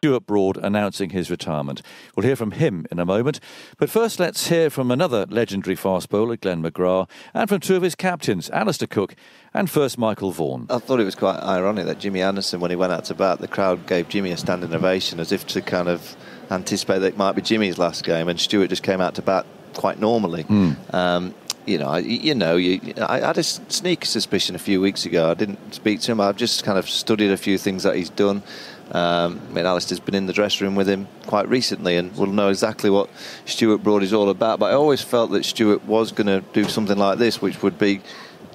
Stuart Broad announcing his retirement. We'll hear from him in a moment. But first, let's hear from another legendary fast bowler, Glenn McGrath, and from two of his captains, Alistair Cook and first Michael Vaughan. I thought it was quite ironic that Jimmy Anderson, when he went out to bat, the crowd gave Jimmy a standing ovation as if to kind of anticipate that it might be Jimmy's last game, and Stuart just came out to bat quite normally. I had a sneaky suspicion a few weeks ago. I didn't speak to him. I've just kind of studied a few things that he's done. Alistair's been in the dressing room with him quite recently and will know exactly what Stuart Broad is all about. But I always felt that Stuart was going to do something like this, which would be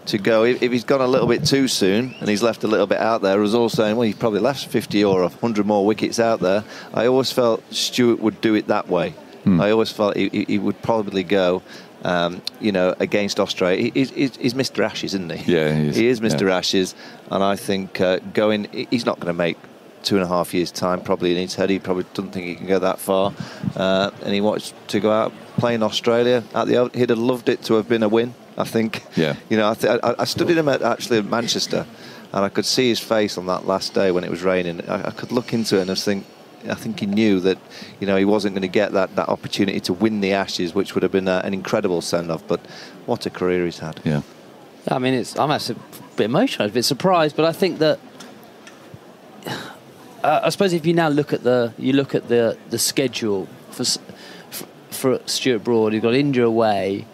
to go, if he's gone a little bit too soon and he's left a little bit out there, as all saying, well, he's probably left 50 or 100 more wickets out there. I always felt Stuart would do it that way. I always felt he would probably go against Australia. He's Mr. Ashes, isn't he? Yeah, he is. He is Mr. Ashes, and I think he's not going to make 2.5 years' time probably in his head. He probably doesn't think he can go that far, and he wants to go out playing Australia. He'd have loved it to have been a win, I think. Yeah. I studied him actually at Manchester, and I could see his face on that last day when it was raining. I could look into it and I think he knew that, he wasn't going to get that opportunity to win the Ashes, which would have been an incredible send-off. But what a career he's had. Yeah. I mean, I'm actually a bit emotional, a bit surprised, but I think that I suppose if you now look at the schedule for Stuart Broad, you've got India away,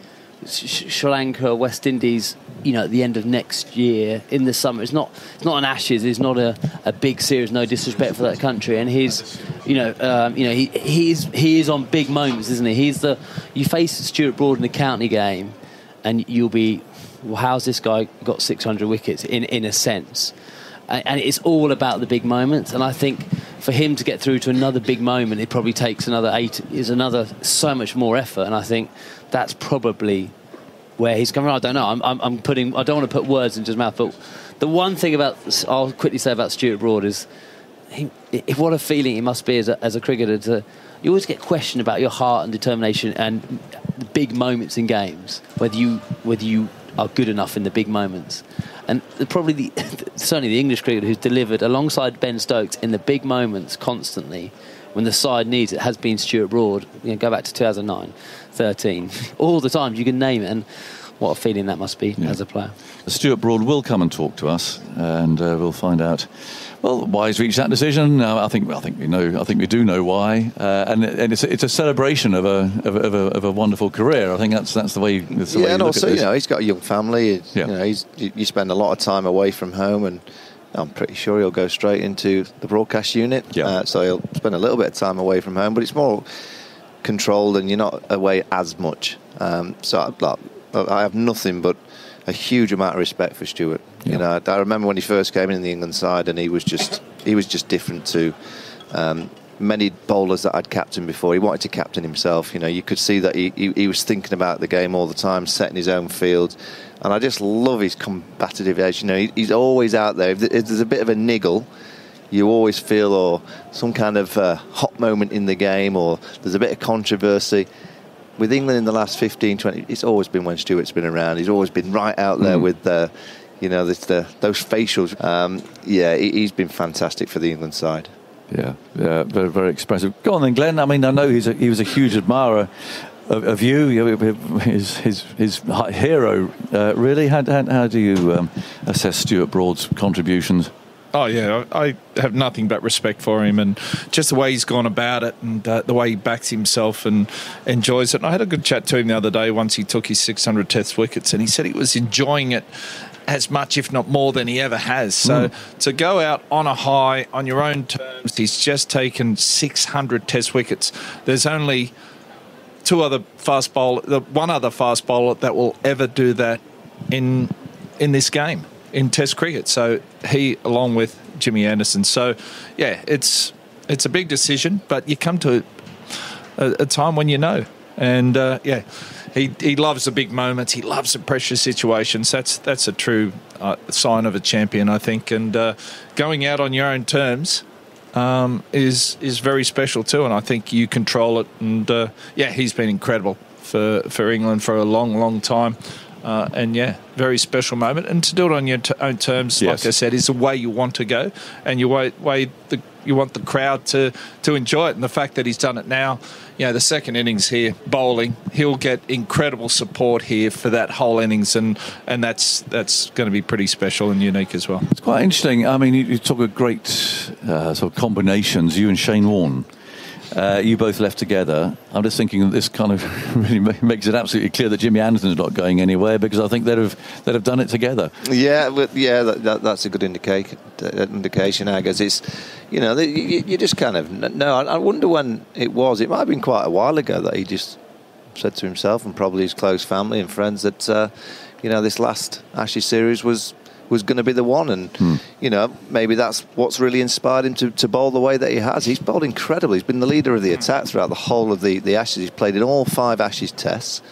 Sri Lanka, West Indies, at the end of next year in the summer. It's not an Ashes. It's not a big series. No disrespect for that country. And he is on big moments, isn't he? You face Stuart Broad in the county game, and you'll be, well, how's this guy got 600 wickets in a sense? And it's all about the big moments. And I think for him to get through to another big moment, it probably takes so much more effort. And I think that's probably where he's coming. I don't know. I don't want to put words into his mouth, but the one thing I'll quickly say about Stuart Broad is what a feeling it must be as a cricketer. You always get questioned about your heart and determination and the big moments in games, whether you are good enough in the big moments. And probably certainly the English cricketer who's delivered alongside Ben Stokes in the big moments constantly when the side needs it has been Stuart Broad. Go back to 2009, 13, all the times you can name it, and what a feeling that must be as a player. Stuart Broad will come and talk to us, and we'll find out why he's reached that decision. I think we know. I think we do know why, and it's a celebration of a wonderful career. I think that's the way. And also, he's got a young family. You spend a lot of time away from home, and I'm pretty sure he'll go straight into the broadcast unit. So he'll spend a little bit of time away from home, but it's more controlled, and you're not away as much. So I have nothing but a huge amount of respect for Stuart. I remember when he first came in the England side, and he was just different to many bowlers that I'd captained before. He wanted to captain himself. You could see that he was thinking about the game all the time, setting his own field. And I just love his combative edge. He's always out there. If there's a bit of a niggle, you always feel, or some kind of hot moment in the game, or there's a bit of controversy. With England in the last 15, 20, it's always been when Stuart's been around. He's always been right out there with those facials. He's been fantastic for the England side. Yeah, very, very expressive. Go on then, Glenn. I mean, I know he was a huge admirer of you. His hero, really. How do you assess Stuart Broad's contributions? Oh, yeah, I have nothing but respect for him, and just the way he's gone about it, and the way he backs himself and enjoys it. And I had a good chat to him the other day once he took his 600 Test wickets, and he said he was enjoying it as much, if not more, than he ever has. So to go out on a high, on your own terms, he's just taken 600 Test wickets. There's only one other fast bowler that will ever do that in this game, in Test cricket. So he, along with Jimmy Anderson. So, yeah, it's a big decision, but you come to a time when you know. And, he loves the big moments. He loves the pressure situations. That's a true sign of a champion, I think. And going out on your own terms is very special too. And I think you control it. And, he's been incredible for England for a long, long time. Very special moment. And to do it on your own terms, like I said, is the way you want to go. And your way you want the crowd to enjoy it. And the fact that he's done it now, the second innings here, bowling, he'll get incredible support here for that whole innings, and that's going to be pretty special and unique as well. It's quite interesting. I mean, you talk of great sort of combinations. You and Shane Warne. You both left together. I'm just thinking that this kind of really makes it absolutely clear that Jimmy Anderson's not going anywhere, because I think they'd have done it together. Yeah, that's a good indication. I guess it's, you just kind of know. I wonder when it was. It might have been quite a while ago that he just said to himself and probably his close family and friends that this last Ashes series was going to be the one, and maybe that's what's really inspired him to bowl the way that he has. He's bowled incredibly. He's been the leader of the attack throughout the whole of the Ashes. He's played in all 5 Ashes tests,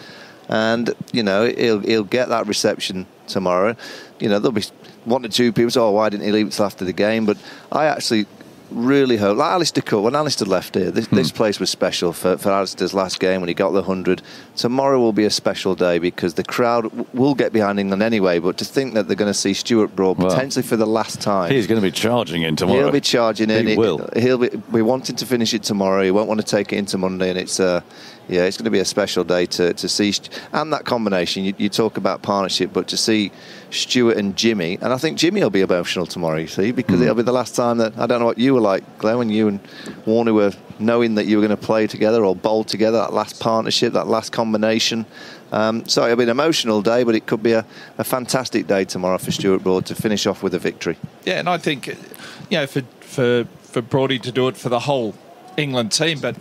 and he'll get that reception tomorrow. There'll be 1 or 2 people say, why didn't he leave it till after the game? But I actually really hope, like Alistair Cook, when Alistair left here, this place was special for Alistair's last game when he got the 100. Tomorrow will be a special day because the crowd will get behind England anyway, but to think that they're going to see Stuart Broad potentially for the last time. He's going to be charging in tomorrow. He'll be charging in. He will. He'll be wanting to finish it tomorrow. He won't want to take it into Monday, and it's going to be a special day to see. And that combination, you talk about partnership, but to see Stuart and Jimmy, and I think Jimmy will be emotional tomorrow, you see, because it'll be the last time that, I don't know what you were like, Glenn, when you and Warner were knowing that you were going to play together or bowl together, that last partnership, that last combination. So it'll be an emotional day, but it could be a fantastic day tomorrow for Stuart Broad to finish off with a victory. Yeah, and I think, for Broady to do it for the whole England team, but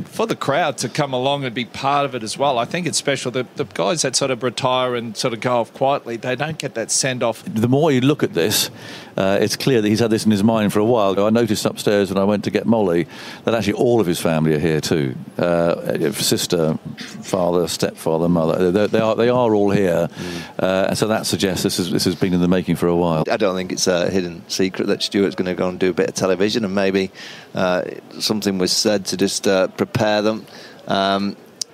for the crowd to come along and be part of it as well, I think it's special. The guys that sort of retire and sort of go off quietly, they don't get that send-off. The more you look at this, it's clear that he's had this in his mind for a while. I noticed upstairs when I went to get Molly that actually all of his family are here too. Sister, father, stepfather, mother. They are all here, and so that suggests this has been in the making for a while. I don't think it's a hidden secret that Stuart's going to go and do a bit of television, and maybe something was said to just prepare them.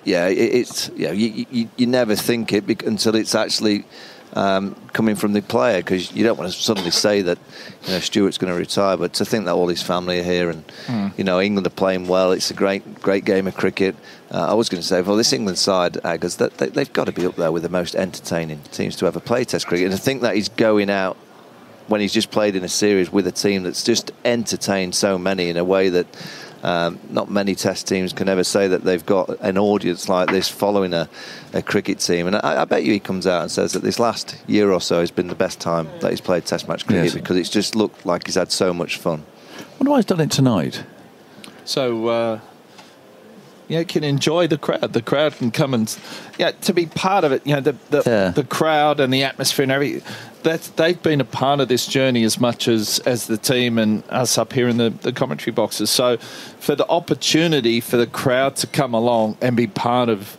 You never think it until it's actually coming from the player, because you don't want to suddenly say that Stuart's going to retire, but to think that all his family are here and England are playing well, it's a great game of cricket. I was going to say, this England side, Aggers, that they've got to be up there with the most entertaining teams to ever play Test cricket, and to think that he's going out when he's just played in a series with a team that's just entertained so many in a way that not many Test teams can ever say that they've got an audience like this following a cricket team. And I bet you he comes out and says that this last year or so has been the best time that he's played Test match cricket, because it's just looked like he's had so much fun. I wonder why he's done it tonight. So, can enjoy the crowd. The crowd can come and, to be part of it. The crowd and the atmosphere and everything. They've been a part of this journey as much as the team and us up here in the commentary boxes. So for the opportunity for the crowd to come along and be part of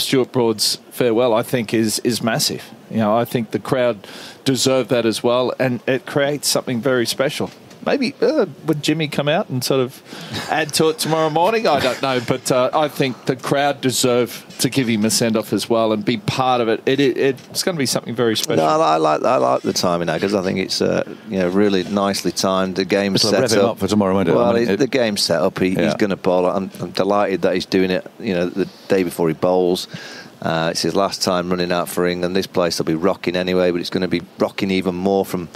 Stuart Broad's farewell, I think is massive. I think the crowd deserve that as well, and it creates something very special. Maybe would Jimmy come out and sort of add to it tomorrow morning? I don't know, but I think the crowd deserve to give him a send-off as well and be part of it. It's going to be something very special. No, I like the timing now, because I think it's really nicely timed. The game's set rev him up for tomorrow, won't it? Well, the game's set up. He's going to bowl. I'm delighted that he's doing it. The day before he bowls. It's his last time running out for England. This place will be rocking anyway, but it's going to be rocking even more from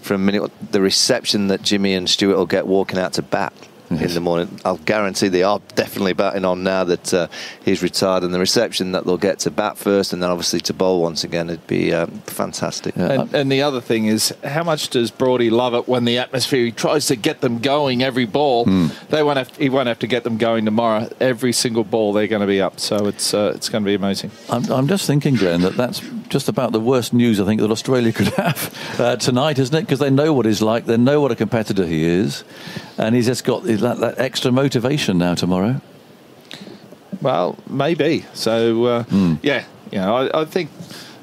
a minute. The reception that Jimmy and Stuart will get walking out to bat in the morning, I'll guarantee they are definitely batting on now that he's retired, and the reception that they'll get to bat first and then obviously to bowl once again, it'd be fantastic. And the other thing is, how much does Broady love it when the atmosphere, he tries to get them going every ball. He won't have to get them going tomorrow. Every single ball they're going to be up, so it's going to be amazing. I'm just thinking, Glenn, that's just about the worst news I think that Australia could have tonight, isn't it? Because they know what he's like, they know what a competitor he is, and he's just got that extra motivation now tomorrow. Well, maybe. So, I think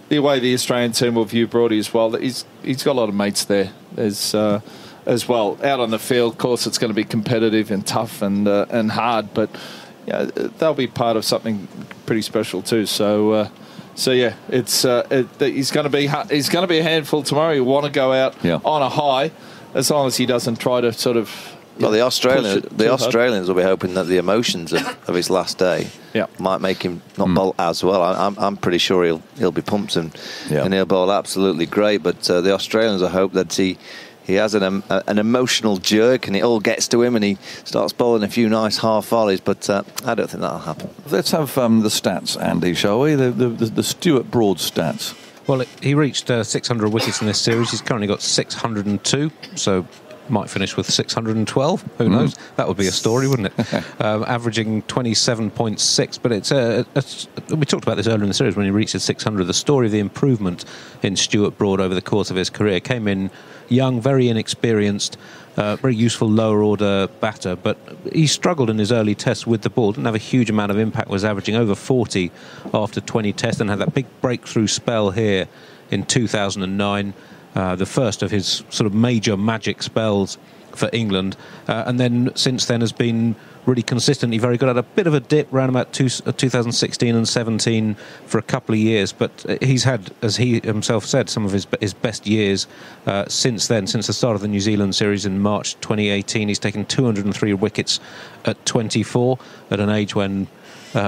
the way the Australian team will view Broady as well, that he's got a lot of mates there. There's as well out on the field. Of course, it's going to be competitive and tough and hard, but they'll be part of something pretty special too. So he's going to be a handful tomorrow. He'll want to go out on a high, as long as he doesn't try to sort of Well, the Australians will be hoping that the emotions of his last day might make him not bowl as well. I'm pretty sure he'll be pumped and he'll bowl absolutely great. But the Australians, I hope that he has an emotional jerk and it all gets to him and he starts bowling a few nice half volleys. But I don't think that'll happen. Let's have the stats, Andy, shall we? The Stuart Broad stats. Well, he reached 600 wickets in this series. He's currently got 602, so might finish with 612. Who knows? That would be a story, wouldn't it? Averaging 27.6. But we talked about this earlier in the series when he reached 600. The story of the improvement in Stuart Broad over the course of his career came in young, very inexperienced, very useful lower order batter, but he struggled in his early tests with the ball, didn't have a huge amount of impact, was averaging over 40 after 20 tests, and had that big breakthrough spell here in 2009, the first of his sort of major magic spells for England, and then since then has been really consistently very good. Had a bit of a dip around about 2016 and 17 for a couple of years, but he's had, as he himself said, some of his best years since then, since the start of the New Zealand series in March 2018. He's taken 203 wickets at 24, at an age when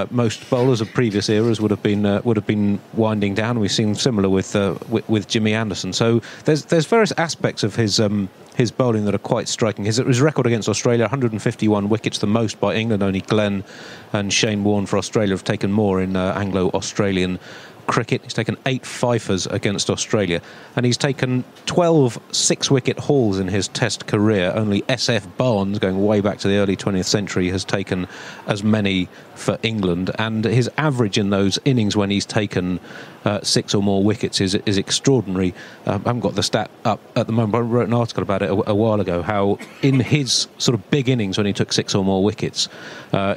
most bowlers of previous eras would have been winding down. We've seen similar with Jimmy Anderson. So there's various aspects of his bowling that are quite striking. His record against Australia, 151 wickets, the most by England. Only Glenn and Shane Warne for Australia have taken more in Anglo-Australian cricket. He's taken 8 fifers against Australia, and he's taken 12 6-wicket hauls in his test career. Only SF Barnes, going way back to the early 20th century, has taken as many for England, and his average in those innings when he's taken 6 or more wickets is extraordinary. I haven't got the stat up at the moment, but I wrote an article about it a while ago, how in his sort of big innings when he took 6 or more wickets,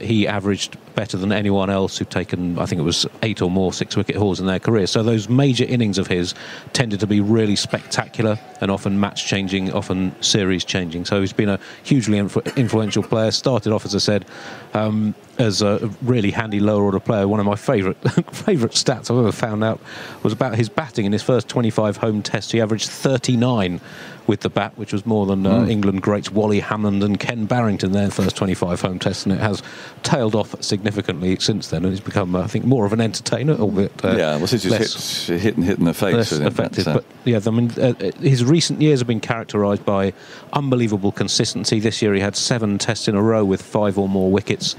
he averaged better than anyone else who'd taken, I think it was 8 or more 6-wicket hauls in their career. So those major innings of his tended to be really spectacular and often match-changing, often series-changing. So he's been a hugely influential player. Started off, as I said, as a really handy lower-order player. One of my favourite stats I've ever found out was about his batting. In his first 25 home tests, he averaged 39 with the bat, which was more than England greats Wally Hammond and Ken Barrington, their first 25 home tests, and it has tailed off significantly since then, and he's become, I think, more of an entertainer, albeit since he's hitting the face, less effective. But yeah, I mean, his recent years have been characterised by unbelievable consistency. This year he had 7 tests in a row with 5 or more wickets,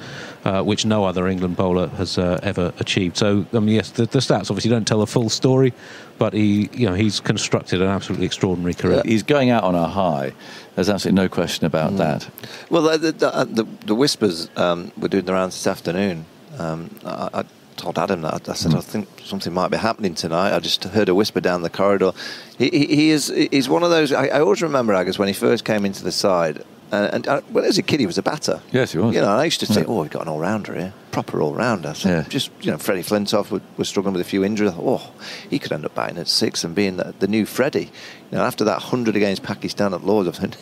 which no other England bowler has ever achieved. So, I mean, yes, the stats obviously don't tell the full story, but he's constructed an absolutely extraordinary career. He's going out on a high. There's absolutely no question about that. Well, the whispers were doing the rounds this afternoon. I told Adam that. I said, I think something might be happening tonight. I just heard a whisper down the corridor. He's one of those. I always remember Agus when he first came into the side. Well, as a kid, he was a batter. Yes, he was. You know, I used to say, we've got an all-rounder here. Proper all-rounder. So just, Freddie Flintoff was struggling with a few injuries. I thought, he could end up batting at 6 and being the new Freddie. After that 100 against Pakistan at Lords, I thought,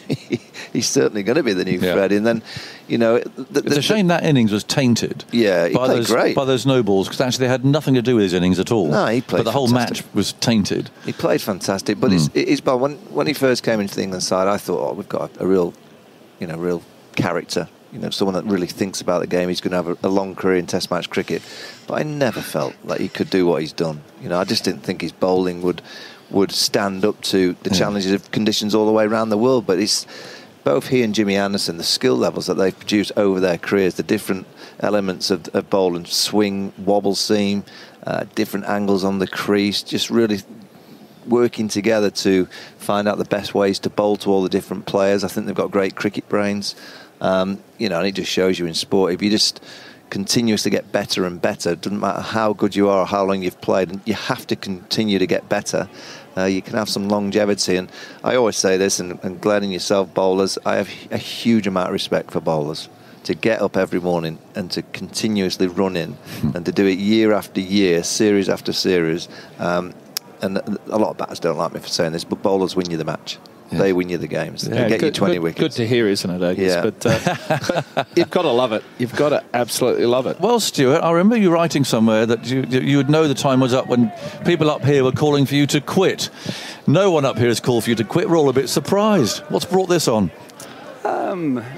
he's certainly going to be the new Freddie. And then, it's a shame that innings was tainted. Yeah, he played great. By those no balls, because actually they had nothing to do with his innings at all. No, he played But the whole match was tainted. He played fantastic. But when he first came into the England side, I thought, we've got a real character, someone that really thinks about the game. He's going to have a long career in Test match cricket. But I never felt like he could do what he's done. I just didn't think his bowling would stand up to the challenges of conditions all the way around the world. But it's both he and Jimmy Anderson, the skill levels that they've produced over their careers, the different elements of bowling, swing, wobble seam, different angles on the crease, just really working together to find out the best ways to bowl to all the different players. I think they've got great cricket brains, and it just shows you in sport, if you just continuously get better and better, it doesn't matter how good you are or how long you've played, and you have to continue to get better. You can have some longevity, and I always say this, and Glenn and yourself bowlers, I have a huge amount of respect for bowlers. To get up every morning and to continuously run in and to do it year after year, series after series, and a lot of batters don't like me for saying this, but bowlers win you the match. Yeah. They win you the games. They get you 20 wickets. Good to hear, isn't it, Agus? Yeah. But you've got to love it. You've got to absolutely love it. Well, Stuart, I remember you writing somewhere that you would know the time was up when people up here were calling for you to quit. No one up here has called for you to quit. We're all a bit surprised. What's brought this on?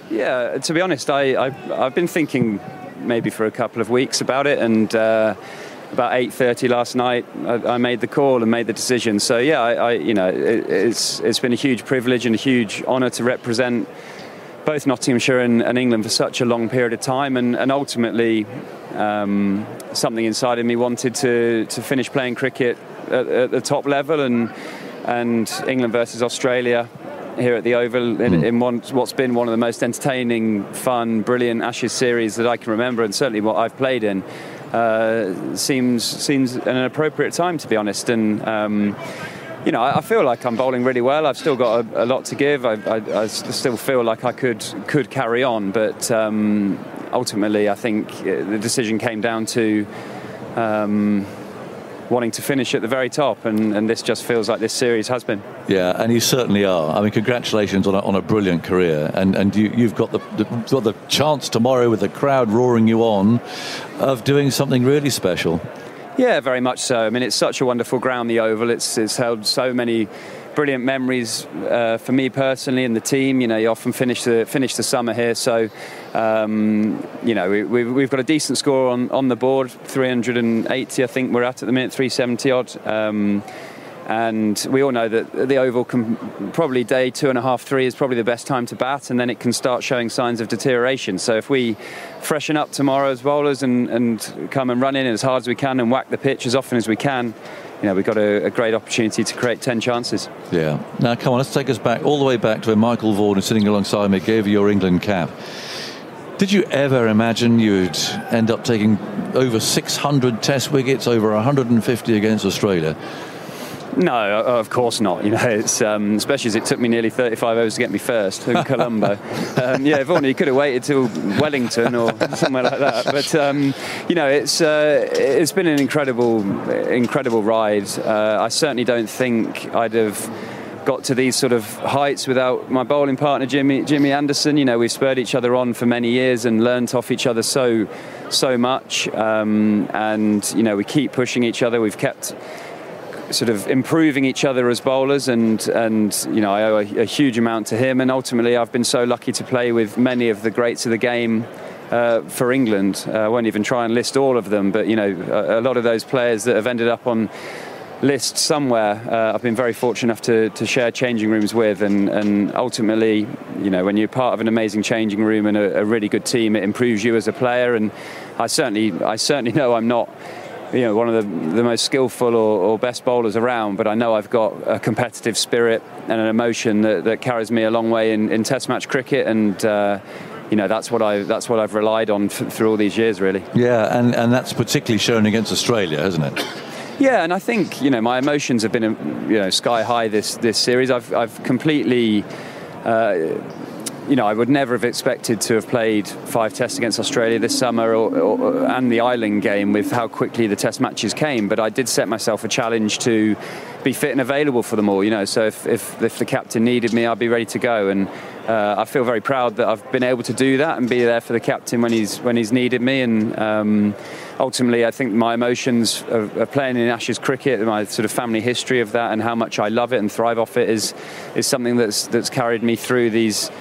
Yeah, to be honest, I've been thinking maybe for a couple of weeks about it, and about 8:30 last night, I made the call and made the decision. So yeah, it's been a huge privilege and a huge honour to represent both Nottinghamshire and England for such a long period of time, and ultimately something inside of me wanted to finish playing cricket at the top level, and England versus Australia here at the Oval in what's been one of the most entertaining, fun, brilliant Ashes series that I can remember, and certainly what I've played in, seems an appropriate time, to be honest. And I feel like I'm bowling really well. I've still got a lot to give. I still feel like I could carry on, but ultimately I think the decision came down to wanting to finish at the very top, and this just feels like this series has been. Yeah, and you certainly are. I mean, congratulations on a brilliant career, and you've got the chance tomorrow, with the crowd roaring you on, of doing something really special. Yeah, very much so. I mean, it's such a wonderful ground, the Oval. It's held so many brilliant memories for me personally and the team. You often finish the summer here, so we've got a decent score on the board, 380 I think we're at the minute, 370 odd. And we all know that the Oval can probably day 2.5, 3 is probably the best time to bat, and then it can start showing signs of deterioration. So if we freshen up tomorrow as bowlers and come and run in as hard as we can and whack the pitch as often as we can, we've got a great opportunity to create 10 chances. Yeah. Now, come on, let's take us back, all the way back to when Michael Vaughan is sitting alongside me, gave you your England cap. Did you ever imagine you'd end up taking over 600 Test wickets, over 150 against Australia? No, of course not. It's especially as it took me nearly 35 overs to get me first in Colombo. Vaughan, you could have waited till Wellington or somewhere like that. But it's been an incredible ride. I certainly don't think I'd have got to these sort of heights without my bowling partner Jimmy Anderson. We've spurred each other on for many years and learnt off each other so much. And we keep pushing each other. We've kept sort of improving each other as bowlers, and I owe a huge amount to him, and ultimately I've been so lucky to play with many of the greats of the game for England. I won't even try and list all of them, but a lot of those players that have ended up on lists somewhere, I've been very fortunate enough to share changing rooms with, and ultimately when you're part of an amazing changing room and a really good team, it improves you as a player. And I certainly know I'm not one of the most skillful or best bowlers around, but I know I've got a competitive spirit and an emotion that carries me a long way in Test match cricket, and that's what I've relied on through all these years, really. Yeah, and that's particularly shown against Australia, hasn't it? Yeah, and I think my emotions have been sky high this series. I've completely. I would never have expected to have played 5 tests against Australia this summer and the Island game with how quickly the test matches came. But I did set myself a challenge to be fit and available for them all. So if the captain needed me, I'd be ready to go. And I feel very proud that I've been able to do that and be there for the captain when he's needed me. And ultimately, I think my emotions of playing in Ashes cricket, my sort of family history of that, and how much I love it and thrive off it is something that's carried me through these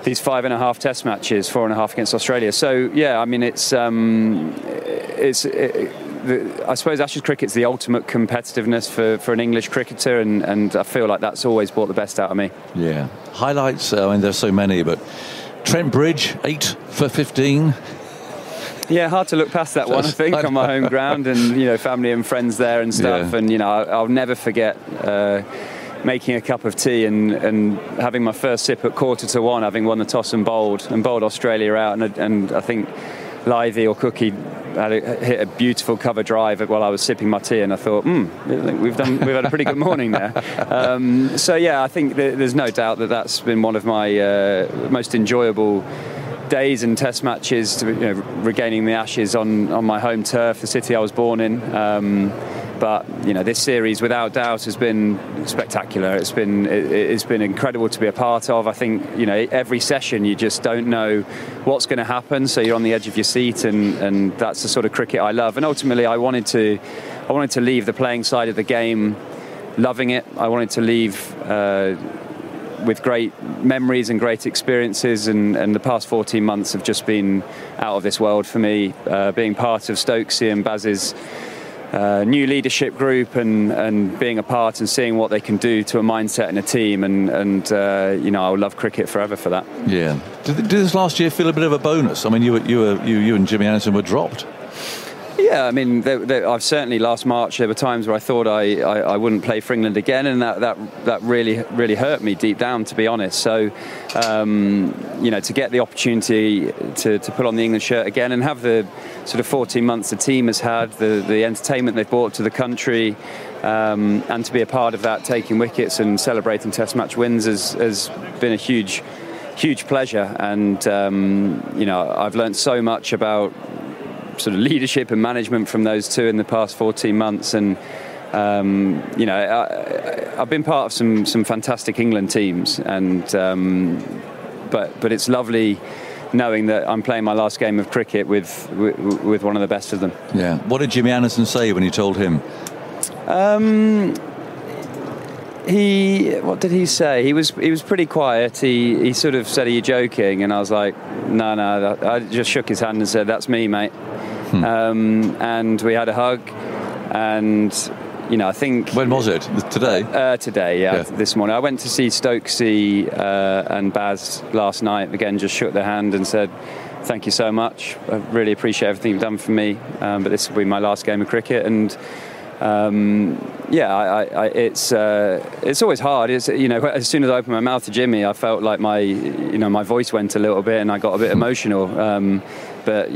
5.5 test matches, 4.5 against Australia. So yeah, I mean, I suppose Ashes cricket's the ultimate competitiveness for an English cricketer, and I feel like that's always brought the best out of me. Yeah. Highlights, I mean, there's so many, but Trent Bridge, 8 for 15. Yeah, hard to look past that one, I think, on my home ground, and family and friends there and stuff. Yeah. And I'll never forget making a cup of tea and having my first sip at 1:45, having won the toss and bowled Australia out, and I think Livy or Cookie hit a beautiful cover drive while I was sipping my tea, and I thought, we've had a pretty good morning there. So yeah, I think there's no doubt that's been one of my most enjoyable days and test matches, regaining the Ashes on my home turf, the city I was born in. But this series, without doubt, has been spectacular. It's been incredible to be a part of. I think every session you just don't know what's going to happen, so you're on the edge of your seat, and that's the sort of cricket I love. And ultimately, I wanted to leave the playing side of the game loving it. I wanted to leave with great memories and great experiences, and the past 14 months have just been out of this world for me. Being part of Stokesy and Baz's new leadership group, and being a part and seeing what they can do to a mindset and a team, and I'll love cricket forever for that. Yeah. Did this last year feel a bit of a bonus? I mean, you and Jimmy Anderson were dropped. Yeah, I mean, I've certainly last March there were times where I thought I wouldn't play for England again, and that really hurt me deep down, to be honest. So, to get the opportunity to put on the England shirt again and have the sort of 14 months the team has had, the entertainment they've brought to the country, and to be a part of that, taking wickets and celebrating Test match wins has been a huge pleasure. And I've learned so much about sort of leadership and management from those two in the past 14 months, and I've been part of some fantastic England teams, and but it's lovely knowing that I'm playing my last game of cricket with one of the best of them. Yeah. What did Jimmy Anderson say when you told him? What did he say? He was pretty quiet. He sort of said, "Are you joking?" And I was like, "No." I just shook his hand and said, "That's me, mate." And we had a hug, and I think... When was it? Today? Today, yeah, this morning. I went to see Stokesy and Baz last night. Again, just shook their hand and said, "Thank you so much. I really appreciate everything you've done for me. But this will be my last game of cricket." And it's always hard. It's, as soon as I opened my mouth to Jimmy, I felt like my voice went a little bit, and I got a bit emotional. But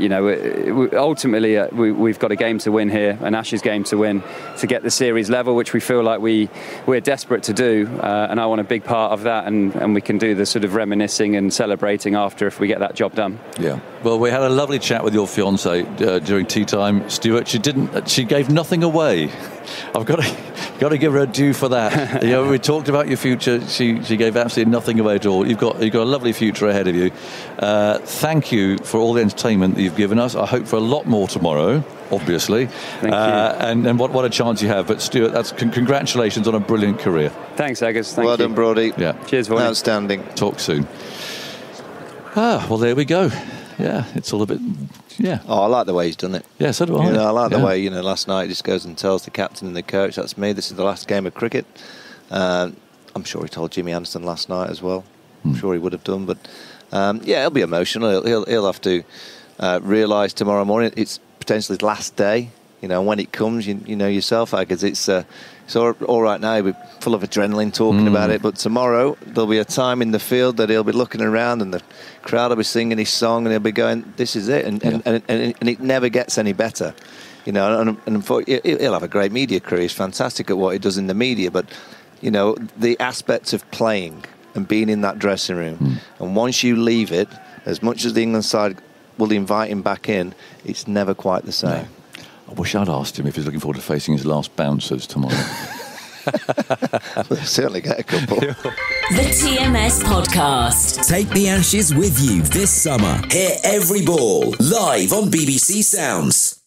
ultimately we've got a game to win here, an Ashes game to win, to get the series level, which we feel like we're desperate to do, and I want a big part of that, and we can do the sort of reminiscing and celebrating after if we get that job done. Yeah. Well, we had a lovely chat with your fiancée during tea time, Stuart. She gave nothing away. I've got to give her a due for that. We talked about your future. She gave absolutely nothing away at all. You've got a lovely future ahead of you. Thank you for all the entertainment that you've given us. I hope for a lot more tomorrow, obviously. Thank you. And what a chance you have. But Stuart, that's congratulations on a brilliant career. Thanks, Eggers. Thank you. Well done, Brody. Yeah. Cheers, Warren. Outstanding. Talk soon. Well, there we go. Yeah, it's all a bit... Yeah. Oh, I like the way he's done it. Yeah, so do I. I like the way, last night he just goes and tells the captain and the coach, "That's me, this is the last game of cricket." I'm sure he told Jimmy Anderson last night as well. I'm sure he would have done, but it'll be emotional. He'll have to realise tomorrow morning it's potentially his last day. When it comes, you know yourself, because it's all right now. We're full of adrenaline talking about it, but tomorrow there'll be a time in the field that he'll be looking around and the crowd will be singing his song, and he'll be going, "This is it," and it never gets any better. And he'll have a great media career. He's fantastic at what he does in the media, but the aspects of playing and being in that dressing room, and once you leave it, as much as the England side will invite him back in, it's never quite the same. No. I wish I'd asked him if he's looking forward to facing his last bouncers tomorrow. We'll certainly get a couple. The TMS Podcast. Take the Ashes with you this summer. Hear every ball live on BBC Sounds.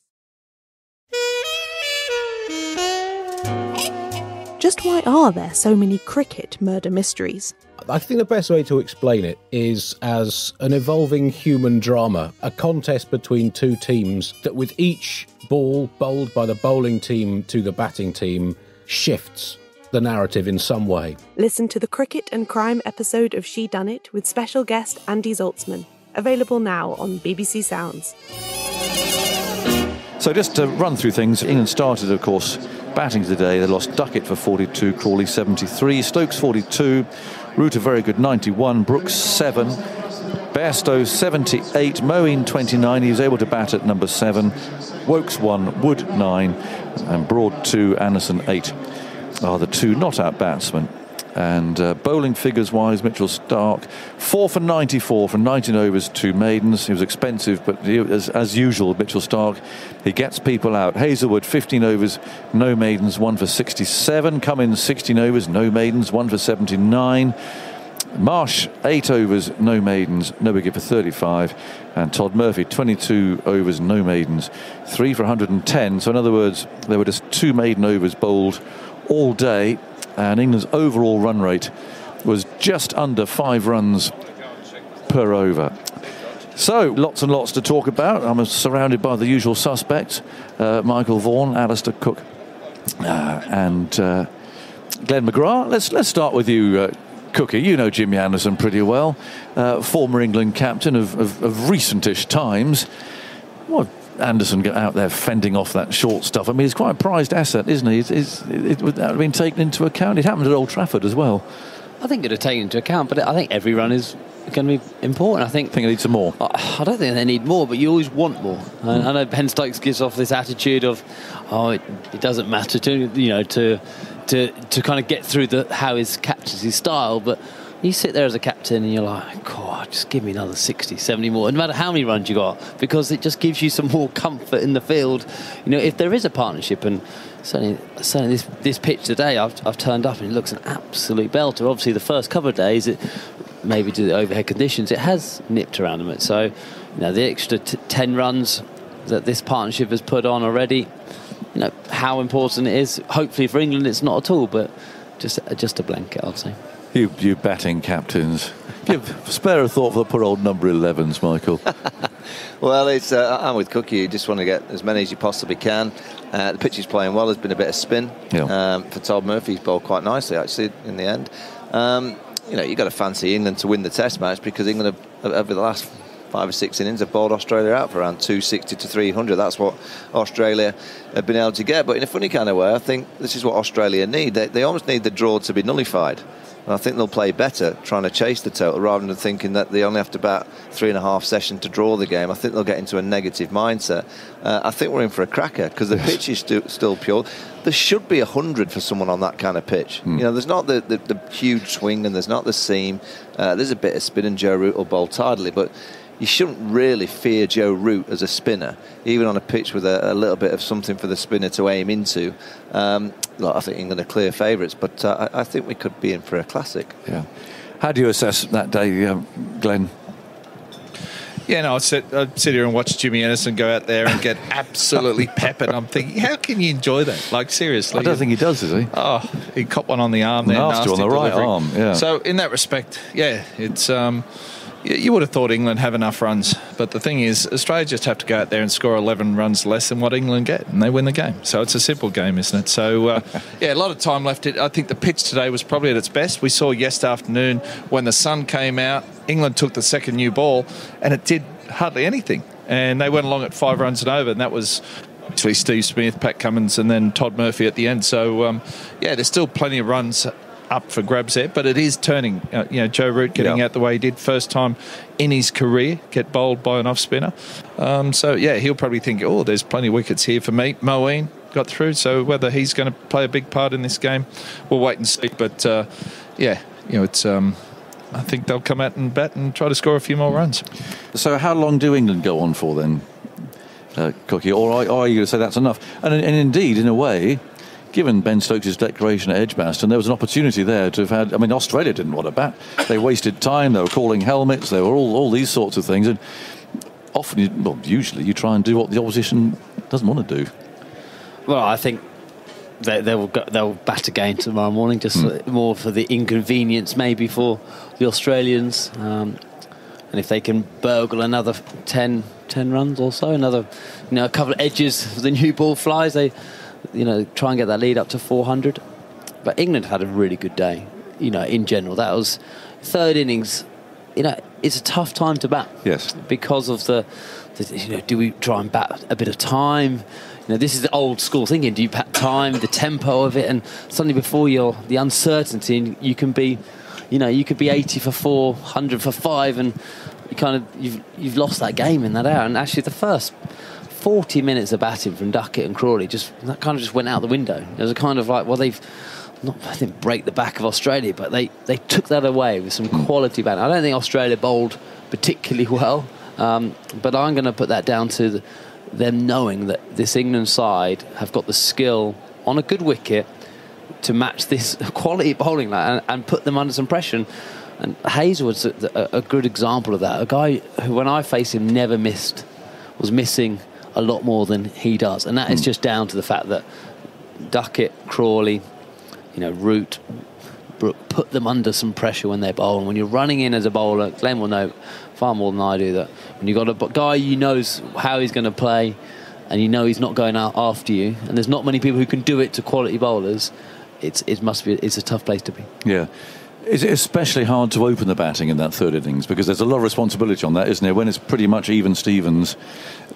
Just why are there so many cricket murder mysteries? I think the best way to explain it is as an evolving human drama, a contest between two teams that with each ball bowled by the bowling team to the batting team shifts the narrative in some way. Listen to the Cricket and Crime episode of She Done It with special guest Andy Zaltzman. Available now on BBC Sounds. So just to run through things, England started, of course, batting today. They lost Duckett for 42, Crawley 73, Stokes 42, Root a very good 91, Brooks 7, Bairstow 78, Moeen 29. He was able to bat at number 7, Wokes 1, Wood 9, and Broad 2, Anderson 8 are the two not-out batsmen. And bowling figures-wise, Mitchell Starc, 4 for 94 from 19 overs, 2 maidens. He was expensive, but as usual, Mitchell Starc, he gets people out. Hazelwood, 15 overs, no maidens, 1 for 67. Cummins, 16 overs, no maidens, 1 for 79. Marsh, 8 overs, no maidens, no wicket for 35. And Todd Murphy, 22 overs, no maidens, 3 for 110. So in other words, there were just 2 maiden overs bowled all day. And England's overall run rate was just under 5 runs per over. So, lots and lots to talk about. I'm surrounded by the usual suspects, Michael Vaughan, Alistair Cook, and Glenn McGrath. Let's start with you, Cookie. You know Jimmy Anderson pretty well, former England captain of recentish times. Well, Anderson got out there fending off that short stuff. I mean, he's quite a prized asset, isn't he? Would that have been taken into account? It happened at Old Trafford as well. I think it would have taken into account, but I think every run is going to be important. I think they need some more. I don't think they need more, but you always want more. I know Ben Stokes gives off this attitude of, it doesn't matter to kind of get through how his captains his style, but you sit there as a captain and you're like, God, just give me another 60, 70 more, no matter how many runs you got, because it just gives you some more comfort in the field. If there is a partnership, and certainly this pitch today, I've turned up and it looks an absolute belter. Obviously, the first couple of days, maybe due to the overhead conditions, it has nipped around them. So, the extra 10 runs that this partnership has put on already, how important it is. Hopefully for England, it's not at all, but just a blanket, I'd say. You batting captains, spare a thought for the poor old number 11s, Michael. Well, I'm with Cookie. You just want to get as many as you possibly can. The pitch is playing well. There's been a bit of spin for Todd Murphy. He's bowled quite nicely, actually, in the end. You've got to fancy England to win the Test match, because England have, over the last 5 or 6 innings, have bowled Australia out for around 260 to 300. That's what Australia have been able to get. But in a funny kind of way, I think this is what Australia need. They almost need the draw to be nullified. And I think they'll play better trying to chase the total rather than thinking that they only have to bat 3.5 sessions to draw the game. I think they'll get into a negative mindset. I think we're in for a cracker, because the pitch is still pure. There should be 100 for someone on that kind of pitch. There's not the huge swing, and there's not the seam. There's a bit of spin, and Joe Root will bowl tidily, but you shouldn't really fear Joe Root as a spinner, even on a pitch with a little bit of something for the spinner to aim into. I think England are clear favourites, but I think we could be in for a classic. Yeah. How do you assess that day, Glenn? Yeah, no, I'd sit here and watch Jimmy Anderson go out there and get absolutely peppered. I'm thinking, how can you enjoy that? Like, seriously. I don't think he does he? Oh, he copped one on the arm there. Nasty on the right arm, yeah. So, in that respect, it's... you would have thought England have enough runs, but the thing is, Australia just have to go out there and score 11 runs less than what England get, and they win the game. So it's a simple game, isn't it? So, a lot of time left. I think the pitch today was probably at its best. We saw yesterday afternoon when the sun came out, England took the second new ball, and it did hardly anything. And they went along at 5 runs and over, and that was actually Steve Smith, Pat Cummins, and then Todd Murphy at the end. So, there's still plenty of runs up for grabs there, but it is turning. Joe Root getting out the way he did, first time in his career get bowled by an off spinner. He'll probably think, there's plenty of wickets here for me. Moeen got through, so whether he's going to play a big part in this game, we'll wait and see. But it's. I think they'll come out and bat and try to score a few more runs. So how long do England go on for then, Cookie? Or are you going to say that's enough? And indeed, in a way, given Ben Stokes' declaration at Edgbaston, there was an opportunity there to have had... I mean, Australia didn't want to bat. They wasted time. They were calling helmets. They were all these sorts of things. And often, usually, you try and do what the opposition doesn't want to do. Well, I think they'll bat again tomorrow morning, just more for the inconvenience maybe for the Australians. And if they can burgle another 10 runs or so, another a couple of edges of the new ball flies, they... try and get that lead up to 400. But England had a really good day, in general. That was third innings. It's a tough time to bat. Yes. Because of the do we try and bat a bit of time? This is the old school thinking. Do you bat time, the tempo of it, and suddenly before the uncertainty, you can be, you could be 80 for 4, 100 for 5, and you've lost that game in that hour. And actually, the first 40 minutes of batting from Duckett and Crawley just went out the window. It was a kind of like, I didn't break the back of Australia, but they took that away with some quality batting. I don't think Australia bowled particularly well, but I'm going to put that down to them knowing that this England side have got the skill on a good wicket to match this quality bowling and put them under some pressure. And Hazlewood's a good example of that. A guy who, when I faced him, was missing a lot more than he does, and that is just down to the fact that Duckett, Crawley, Root, Brooke, put them under some pressure when they bowl. And when you're running in as a bowler, Glenn will know far more than I do that when you've got a guy you knows how he's going to play, and you know he's not going out after you, and there's not many people who can do it to quality bowlers, it's a tough place to be. Yeah. Is it especially hard to open the batting in that third innings? Because there's a lot of responsibility on that, isn't there? When it's pretty much even Stevens,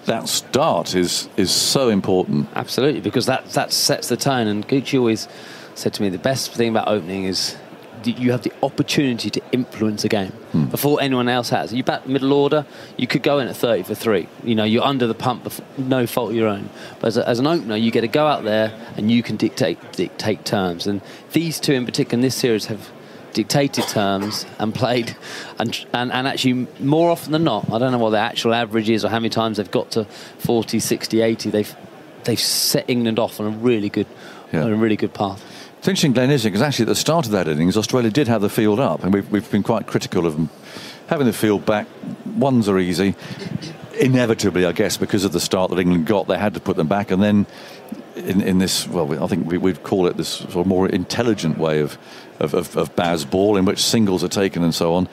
that start is so important. Absolutely, because that sets the tone. And Gucci always said to me, the best thing about opening is you have the opportunity to influence a game before anyone else has. You bat middle order, you could go in at 30 for 3. You know, you're under the pump, no fault of your own. But as an opener, you get to go out there and you can dictate terms. And these two in particular in this series have dictated terms and played, and actually more often than not, I don't know what their actual average is or how many times they've got to 40, 60, 80. They've set England off on a really good path. It's interesting, Glenn, isn't it? Because actually at the start of that innings, Australia did have the field up, and we've been quite critical of them having the field back. Ones are easy. Inevitably, I guess, because of the start that England got, they had to put them back. And then in this, well, I think we'd call it this sort of more intelligent way of Baz ball, in which singles are taken and so on,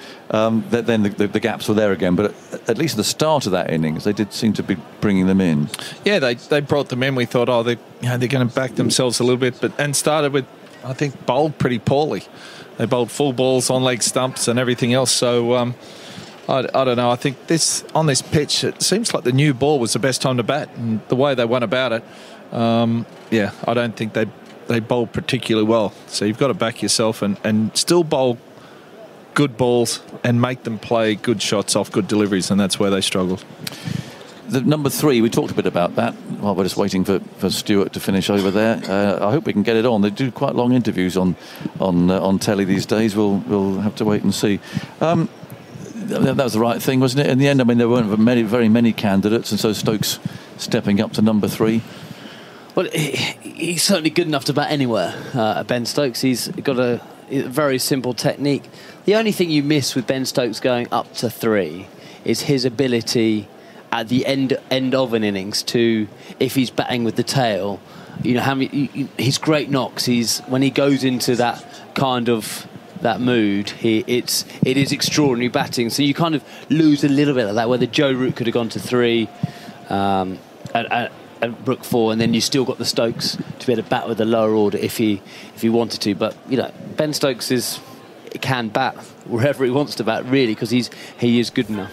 then the gaps were there again. But at least at the start of that innings, they did seem to be bringing them in. Yeah, they brought them in. We thought, they're going to back themselves a little bit, and started with, I think, bowled pretty poorly. They bowled full balls on leg stumps and everything else. So I don't know. I think on this pitch, it seems like the new ball was the best time to bat, and the way they went about it, I don't think they bowled particularly well. So you've got to back yourself and still bowl good balls and make them play good shots off good deliveries, and that's where they struggled. The number 3, we talked a bit about that while we're just waiting for Stuart to finish over there. I hope we can get it on. They do quite long interviews on telly these days. We'll have to wait and see. That was the right thing, wasn't it? In the end, I mean, there weren't very many candidates, and so Stokes stepping up to number 3. Well, he's certainly good enough to bat anywhere, Ben Stokes. He's got a very simple technique. The only thing you miss with Ben Stokes going up to 3 is his ability at the end of an innings to, if he's batting with the tail, his great knocks. When he goes into that kind of that mood, it is extraordinary batting. So you kind of lose a little bit of that. Whether Joe Root could have gone to 3, and Brooke 4, and then you still got the Stokes to be able to bat with the lower order if he wanted to. But Ben Stokes can bat wherever he wants to bat, really, because he is good enough.